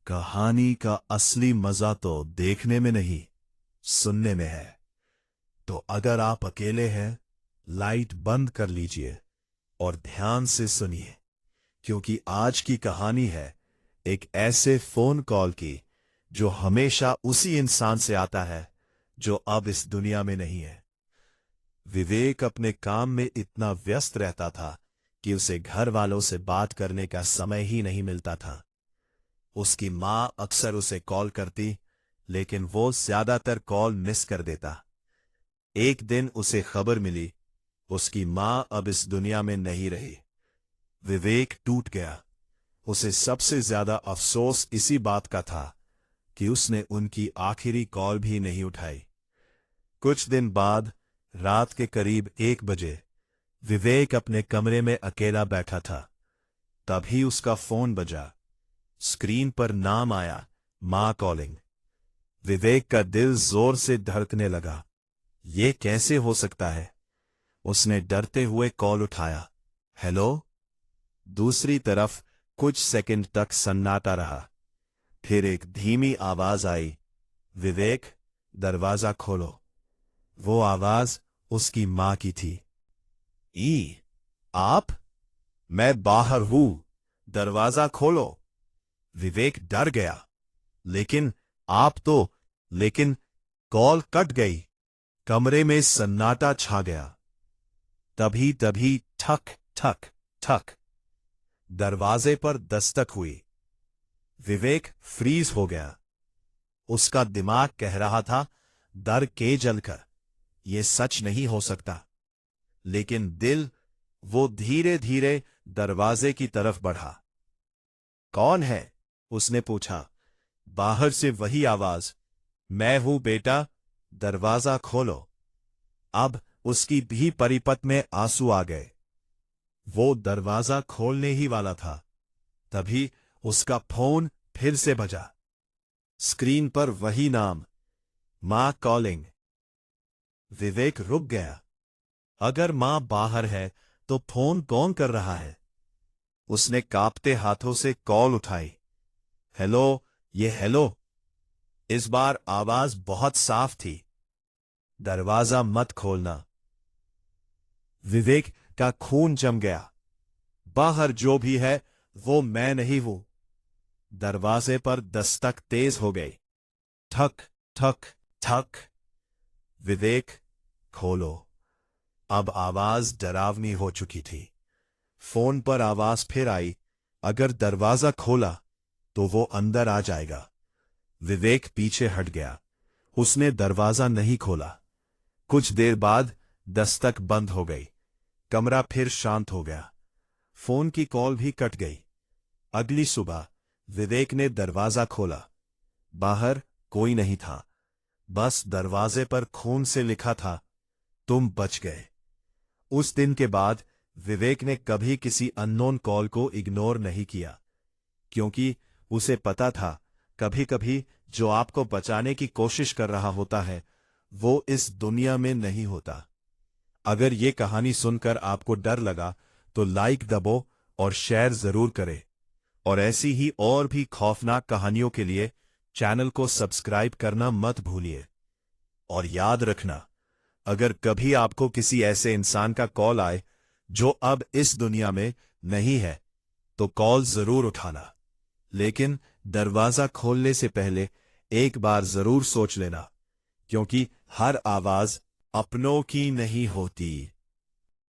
कहानी का असली मजा तो देखने में नहीं, सुनने में है। तो अगर आप अकेले हैं, लाइट बंद कर लीजिए और ध्यान से सुनिए, क्योंकि आज की कहानी है एक ऐसे फोन कॉल की जो हमेशा उसी इंसान से आता है जो अब इस दुनिया में नहीं है। विवेक अपने काम में इतना व्यस्त रहता था कि उसे घर वालों से बात करने का समय ही नहीं मिलता था। उसकी मां अक्सर उसे कॉल करती, लेकिन वो ज्यादातर कॉल मिस कर देता। एक दिन उसे खबर मिली, उसकी मां अब इस दुनिया में नहीं रही। विवेक टूट गया। उसे सबसे ज्यादा अफसोस इसी बात का था कि उसने उनकी आखिरी कॉल भी नहीं उठाई। कुछ दिन बाद रात के करीब 1 बजे विवेक अपने कमरे में अकेला बैठा था। तभी उसका फोन बजा। स्क्रीन पर नाम आया, मां कॉलिंग। विवेक का दिल जोर से धड़कने लगा। ये कैसे हो सकता है? उसने डरते हुए कॉल उठाया। हेलो। दूसरी तरफ कुछ सेकंड तक सन्नाटा रहा। फिर एक धीमी आवाज आई, विवेक, दरवाजा खोलो। वो आवाज उसकी मां की थी। आप? मैं बाहर हूं, दरवाजा खोलो। विवेक डर गया। लेकिन आप तो लेकिन कॉल कट गई। कमरे में सन्नाटा छा गया। तभी तभी ठक ठक ठक दरवाजे पर दस्तक हुई। विवेक फ्रीज हो गया। उसका दिमाग कह रहा था, डर के जलकर, यह सच नहीं हो सकता। लेकिन दिल, वो धीरे धीरे दरवाजे की तरफ बढ़ा। कौन है? उसने पूछा। बाहर से वही आवाज, मैं हूं बेटा, दरवाजा खोलो। अब उसकी भी परिपत में आंसू आ गए। वो दरवाजा खोलने ही वाला था, तभी उसका फोन फिर से बजा। स्क्रीन पर वही नाम, मां कॉलिंग। विवेक रुक गया। अगर मां बाहर है तो फोन कौन कर रहा है? उसने कांपते हाथों से कॉल उठाई। हेलो, ये हेलो। इस बार आवाज बहुत साफ थी। दरवाजा मत खोलना। विवेक का खून जम गया। बाहर जो भी है वो मैं नहीं हूं। दरवाजे पर दस्तक तेज हो गई। ठक ठक ठक। विवेक, खोलो। अब आवाज डरावनी हो चुकी थी। फोन पर आवाज फिर आई, अगर दरवाजा खोला तो वो अंदर आ जाएगा। विवेक पीछे हट गया। उसने दरवाजा नहीं खोला। कुछ देर बाद दस्तक बंद हो गई। कमरा फिर शांत हो गया। फोन की कॉल भी कट गई। अगली सुबह विवेक ने दरवाजा खोला। बाहर कोई नहीं था। बस दरवाजे पर खून से लिखा था, तुम बच गए। उस दिन के बाद विवेक ने कभी किसी अननोन कॉल को इग्नोर नहीं किया, क्योंकि उसे पता था कभी कभी जो आपको बचाने की कोशिश कर रहा होता है वो इस दुनिया में नहीं होता। अगर ये कहानी सुनकर आपको डर लगा तो लाइक दबो और शेयर जरूर करें। और ऐसी ही और भी खौफनाक कहानियों के लिए चैनल को सब्सक्राइब करना मत भूलिए। और याद रखना, अगर कभी आपको किसी ऐसे इंसान का कॉल आए जो अब इस दुनिया में नहीं है, तो कॉल जरूर उठाना। लेकिन दरवाजा खोलने से पहले एक बार जरूर सोच लेना, क्योंकि हर आवाज अपनों की नहीं होती।